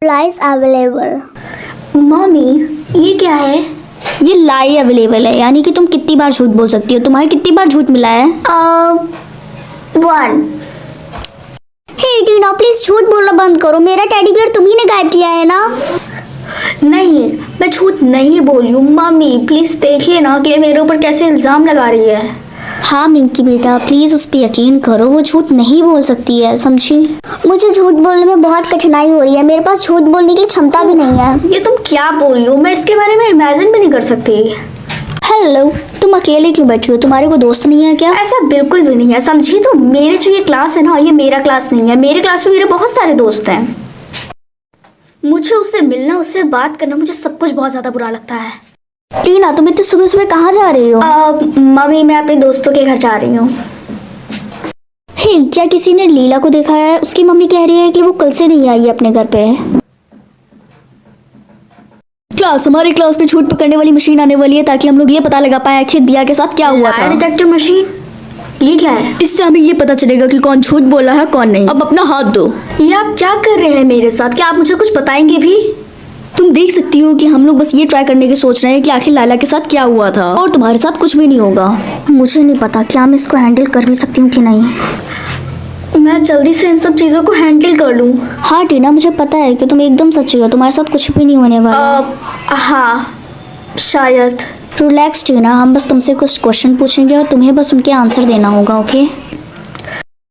Lies available. Mummy ये क्या है? ये लाई अवेलेबल है, यानी कि तुम कितनी बार झूठ बोल सकती हो। तुम्हारे कितनी बार झूठ मिला है? 1। हे टीना प्लीज झूठ बोलना बंद करो, मेरा टेडी बियर तुम ही ने गायब किया है ना। नहीं, मैं झूठ नहीं बोली हूँ। मम्मी प्लीज देखिए ना कि मेरे ऊपर कैसे इल्जाम लगा रही है। हाँ मिंकी बेटा, प्लीज उस पर यकीन करो, वो झूठ नहीं बोल सकती है, समझी? मुझे झूठ बोलने में बहुत कठिनाई हो रही है, मेरे पास झूठ बोलने की क्षमता भी नहीं है। ये तुम क्या बोल रही हो? मैं इसके बारे में इमेजिन भी नहीं कर सकती। हेलो, तुम अकेले क्यों बैठी हो? तुम्हारे कोई दोस्त नहीं है क्या? ऐसा बिल्कुल भी नहीं है, समझी? तो मेरे जो ये क्लास है ना, ये मेरा क्लास नहीं है। मेरे क्लास में मेरे बहुत सारे दोस्त हैं। मुझे उससे मिलना, उससे बात करना, मुझे सब कुछ बहुत ज्यादा बुरा लगता है। टीना तुम इतनी सुबह सुबह कहाँ जा रही हो? मम्मी मैं अपने दोस्तों के घर जा रही हूँ। हे, क्या किसी ने लीला को देखा है? उसकी मम्मी कह रही है कि वो कल से नहीं आई है अपने घर पे। हमारी क्लास में झूठ पकड़ने वाली मशीन आने वाली है, ताकि हम लोग ये पता लगा पाए आखिर दिया के साथ क्या हुआ था। डिटेक्टर मशीन, ये क्या है? इससे हमें ये पता चलेगा कि कौन झूठ बोला है कौन नहीं। अब अपना हाथ दो। ये आप क्या कर रहे हैं मेरे साथ? क्या आप मुझे कुछ बताएंगे भी? तुम देख सकती हो कि हम लोग बस ये ट्राई करने की सोच रहे हैं कि आखिर लाला के साथ क्या हुआ था, और तुम्हारे साथ कुछ भी नहीं होगा। मुझे नहीं पता क्या मैं इसको हैंडल कर भी सकती हूँ कि नहीं। मैं जल्दी से इन सब चीजों को हैंडल कर लूं। हाँ टीना, मुझे पता है कि तुम एकदम सच्ची हो, तुम्हारे साथ कुछ भी नहीं होने वाला। हाँ शायद। रिलैक्स टीना, हम बस तुमसे कुछ क्वेश्चन पूछेंगे और तुम्हें बस उनके आंसर देना होगा, ओके?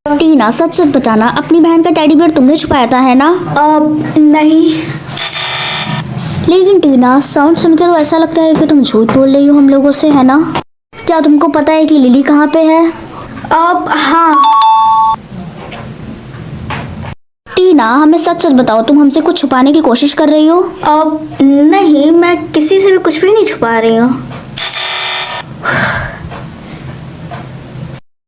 टीना सच सच बताना, अपनी बहन का टेडी बियर तुमने छुपाया था, है ना? नहीं। लेकिन टीना साउंड सुन के तो ऐसा लगता है कि तुम झूठ बोल रही हो हम लोगों से, है ना? क्या तुमको पता है कि लिली कहाँ पे है? हाँ। टीना हमें सच सच बताओ, तुम हमसे कुछ छुपाने की कोशिश कर रही हो? नहीं, मैं किसी से भी कुछ भी नहीं छुपा रही हूँ।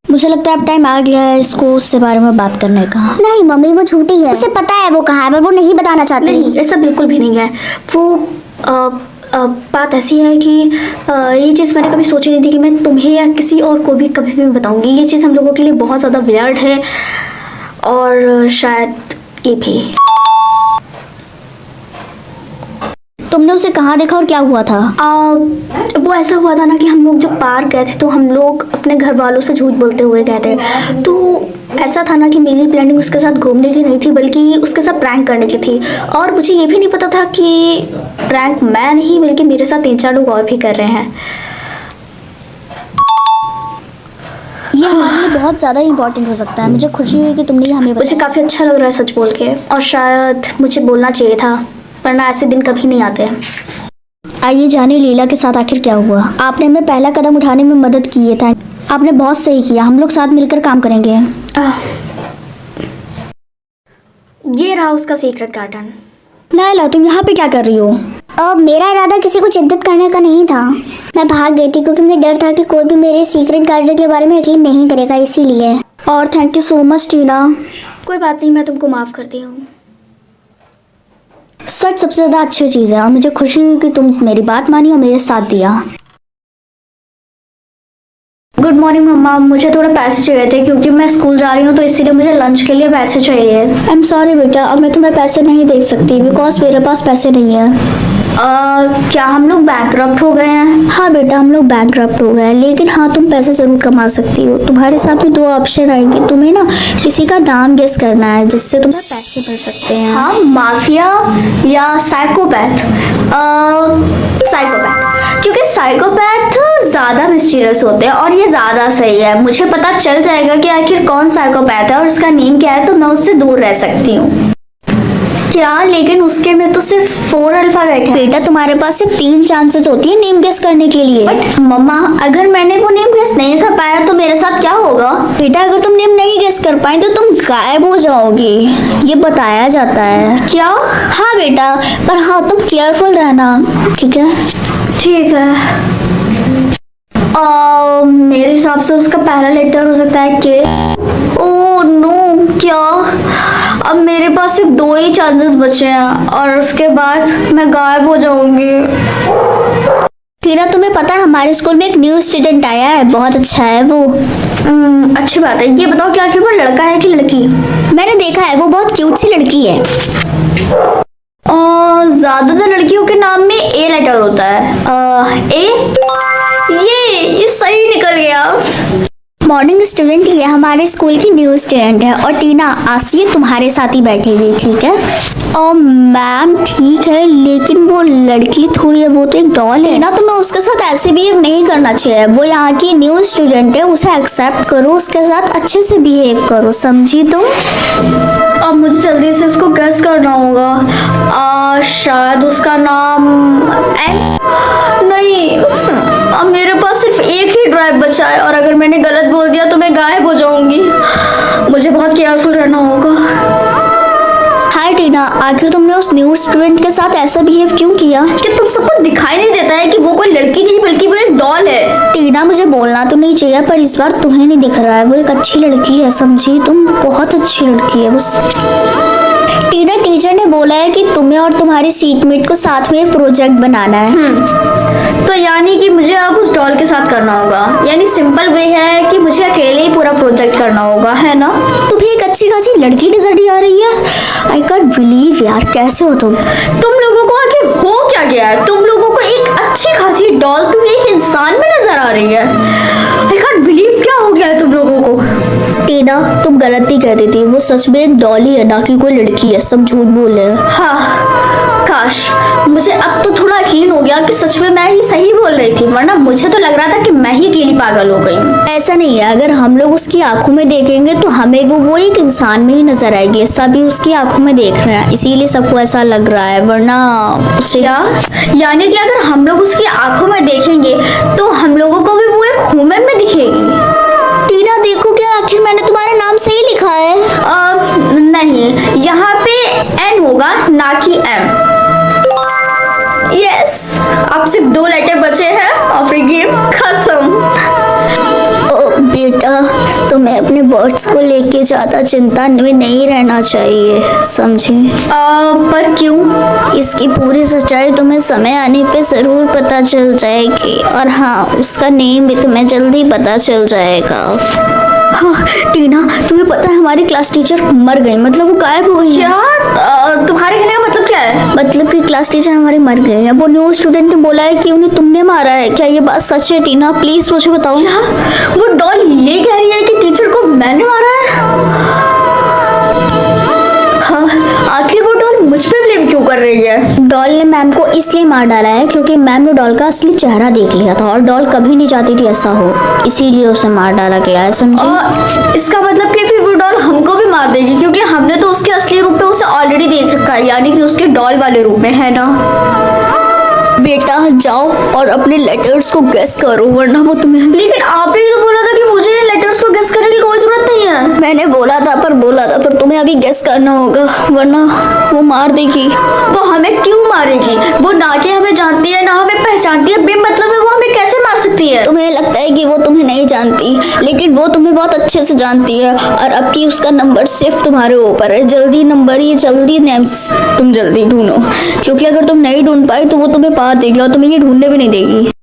मुझे लगता है अब टाइम आ गया है इसको उससे बारे में बात करने का। नहीं मम्मी वो झूठी है, उसे पता है वो कहाँ है, पर वो नहीं बताना चाहती। नहीं, ऐसा बिल्कुल भी नहीं है। वो बात ऐसी है कि ये चीज़ मैंने कभी सोची नहीं थी कि मैं तुम्हें या किसी और को भी कभी भी बताऊंगी। ये चीज़ हम लोगों के लिए बहुत ज़्यादा वियर्ड है, और शायद ये भी। तुमने उसे कहाँ देखा और क्या हुआ था? वो ऐसा हुआ था ना कि हम लोग जब पार्क गए थे तो हम लोग अपने घर वालों से झूठ बोलते हुए गए थे। तो ऐसा था ना कि मेरी प्लानिंग उसके साथ घूमने की नहीं थी, बल्कि उसके साथ प्रैंक करने की थी। और मुझे ये भी नहीं पता था कि प्रैंक मैं नहीं बल्कि मेरे साथ 3-4 लोग और भी कर रहे हैं। ये हमारे लिए बहुत ज़्यादा इम्पोर्टेंट हो सकता है। मुझे खुशी हुई कि तुमने हमें मुझे बताया। काफ़ी अच्छा लग रहा है सच बोल के, और शायद मुझे बोलना चाहिए था, वरना ऐसे दिन कभी नहीं आते। आइए जाने लीला के साथ आखिर क्या हुआ। आपने हमें पहला कदम उठाने में मदद की है, था आपने बहुत सही किया। हम लोग साथ मिलकर काम करेंगे। ये रहा उसका सीक्रेट गार्डन। लायला तुम यहाँ पे क्या कर रही हो? अब मेरा इरादा किसी को चिंतित करने का नहीं था, मैं भाग गई थी क्योंकि मुझे डर था कि कोई भी मेरे सीक्रेट गार्डन के बारे में यकीन नहीं करेगा, इसीलिए। और थैंक यू सो मच टीना। कोई बात नहीं, मैं तुमको माफ़ करती हूँ। सच सबसे ज़्यादा अच्छी चीज़ है, और मुझे खुशी हुई कि तुम मेरी बात मानी और मेरे साथ दिया। गुड मॉर्निंग मम्मा, मुझे थोड़ा पैसे चाहिए थे क्योंकि मैं स्कूल जा रही हूँ, तो इसीलिए मुझे लंच के लिए पैसे चाहिए। आई एम सॉरी बेटा, अब मैं तुम्हें पैसे नहीं दे सकती बिकॉज मेरे पास पैसे नहीं है। क्या हम लोग बैंकरप्ट हो गए हैं? हाँ बेटा, हम लोग बैंकरप्ट हो गए हैं, लेकिन हाँ तुम पैसे ज़रूर कमा सकती हो। तुम्हारे सामने 2 ऑप्शन आएंगे, तुम्हें ना किसी का नाम गेस करना है जिससे तुम्हें पैसे मिल सकते हैं। हाँ, माफिया या साइकोपैथ? साइकोपैथ, क्योंकि साइकोपैथ ज़्यादा मिस्टीरियस होते हैं और ये ज़्यादा सही है। मुझे पता चल जाएगा कि आखिर कौन साइकोपैथ है और उसका नेम क्या है, तो मैं उससे दूर रह सकती हूँ। क्या? लेकिन उसके में तो सिर्फ 4 अल्फाबेट है। बेटा तुम्हारे पास सिर्फ 3 चांसेस होती है नेम गेस करने के लिए। बट मम्मा, अगर मैंने वो नेम गेस नहीं कर पाया तो मेरे साथ क्या होगा? बेटा अगर तुम नेम नहीं गेस कर पाए तो तुम गायब हो जाओगी, ये बताया जाता है। क्या? हाँ बेटा, पर हाँ तुम केयरफुल रहना, ठीक है? ठीक है। मेरे हिसाब से उसका पहला लेटर हो सकता है के। ओह नो, क्या? अब मेरे पास सिर्फ 2 ही चांसेस बचे हैं और उसके बाद मैं गायब हो जाऊंगी। टीना तुम्हें पता है हमारे स्कूल में एक न्यू स्टूडेंट आया है, बहुत अच्छा है वो। अच्छी बात है। ये बताओ कि आखिर वो लड़का है कि लड़की? मैंने देखा है, वो बहुत क्यूट सी लड़की है। ज्यादातर लड़कियों के नाम में ए लेटर होता है। ये सही निकल गया। मॉर्निंग स्टूडेंट, ये हमारे स्कूल की न्यू स्टूडेंट है। और टीना, आसिया तुम्हारे साथ ही बैठेगी, ठीक है? और मैम ठीक है, लेकिन वो लड़की थोड़ी है, वो तो एक डॉल है ना, तुम्हें उसके साथ ऐसे बिहेव नहीं करना चाहिए। वो यहाँ की न्यू स्टूडेंट है, उसे एक्सेप्ट करो, उसके साथ अच्छे से बिहेव करो, समझी तुम? अब मुझे जल्दी से उसको गेस करना होगा। शायद उसका नाम नहीं, अब मेरे पास सिर्फ एक ही ड्राइव बचा है और अगर मैंने गलत बोल दिया तो मैं गायब हो जाऊंगी। मुझे बहुत केयरफुल रहना होगा। हाय टीना, आखिर तुमने उस न्यू स्टूडेंट के साथ ऐसा बिहेव क्यों किया? कि तुम सबको दिखाई नहीं देता है कि वो कोई लड़की नहीं बल्कि वो एक डॉल है? टीना, मुझे बोलना तो नहीं चाहिए पर इस बार तुम्हें नहीं दिख रहा है, वो एक अच्छी लड़की है, समझी तुम? बहुत अच्छी लड़की है बस। टीना, टीचर ने बोला है कि तुम्हें और तुम्हारी सीटमेट को साथ में एक प्रोजेक्ट बनाना है। तो यानी कि मुझे अब उस डॉल के साथ करना होगा, यानी सिंपल वे है कि मुझे अकेले ही पूरा प्रोजेक्ट करना होगा, है ना? तुम्हें एक अच्छी खासी लड़की नजर आ रही है। आई कांट बिलीव यार, कैसे हो तुम? तुम लोगों को आखिर हो क्या गया है? तुम लोगों को एक अच्छी खासी डॉल तुम एक इंसान में नजर आ रही है। आई कांट बिलीव, क्या हो गया है तुम लोगों को? टीना, तुम गलती कह रही थी, वो सच में एक डॉल ही है, ना कि कोई लड़की है, सब झूठ बोल रहे हैं। हाँ, काश मुझे अब तो थोड़ा यकीन हो गया कि सच में मैं ही सही बोल रही थी, वरना मुझे तो लग रहा था कि मैं ही अकेली पागल हो गई हूँ। ऐसा नहीं है, अगर हम लोग उसकी आंखों में देखेंगे तो हमें वो एक इंसान में ही नजर आएगी। सभी उसकी आंखों में देख रहे हैं, इसीलिए सबको ऐसा लग रहा है, वरना उसे यानी कि अगर हम लोग उसकी आंखों में देखेंगे तो हम लोगों को भी वो एक ह्यूमन में दिखेगी। टीना, देखो क्या आखिर मैंने तुम्हारा नाम सही लिखा है? नहीं, यहाँ पे एन होगा ना कि एम। यस, अब सिर्फ 2 लेटर बचे हैं और फिर गेम खत्म। बेटा, तुम्हें अपने वर्ड्स को लेके ज्यादा चिंता में नहीं रहना चाहिए, समझी? पर क्यों? इसकी पूरी सच्चाई तुम्हें समय आने पे जरूर पता चल जाएगी। और हाँ, उसका नेम भी तुम्हें जल्दी पता चल जाएगा। हाँ टीना, तुम्हें पता है हमारी क्लास टीचर मर गई, मतलब वो गायब हो गई है। क्या? तुम्हारे कहने का मतलब क्या है? मतलब कि क्लास टीचर हमारी मर गई है। वो न्यू स्टूडेंट ने बोला है कि उन्हें तुमने मारा है। क्या ये बात सच है टीना? प्लीज मुझे बताओ। क्या वो डॉल ये कह रही है कि टीचर को मैंने मारा है? हाँ, आखिर वो डॉल मुझ पे ब्लेम क्यों कर रही है? डॉल ने मैम को इसलिए मार डाला है क्योंकि मैम ने डॉल का असली चेहरा देख लिया था और डॉल कभी नहीं चाहती थी ऐसा हो, इसीलिए उसे मार डाला गया है, समझे? इसका मतलब कि फिर वो डॉल हमको भी मार देगी, क्योंकि हमने तो उसके असली रूप में उसे ऑलरेडी देख रखा है, यानी कि उसके डॉल वाले रूप में, है ना? बेटा जाओ और अपने लेटर्स को गेस करो, वरना वो तुम्हें। लेकिन आपने तो बोला था कि मुझे लेटर्स को गेस करने की कोई जरूरत नहीं है। मैंने बोला था पर तुम्हें अभी गेस करना होगा, वरना वो मार देगी। वो हमें क्यों मारेगी? वो ना कि हमें जानती है ना हमें पहचानती है, बेमतलब है वो हमें कैसे मार सकती है? तुम्हें लगता है कि वो तुम्हें नहीं जानती, लेकिन वो तुम्हें बहुत अच्छे से जानती है और अब की उसका नंबर सिर्फ तुम्हारे ऊपर है। जल्दी नंबर, ये जल्दी नेम्स तुम जल्दी ढूंढो, क्योंकि अगर तुम नहीं ढूंढ पाई तो वो तुम्हें पार देगी और तुम्हें ये ढूंढने भी नहीं देगी।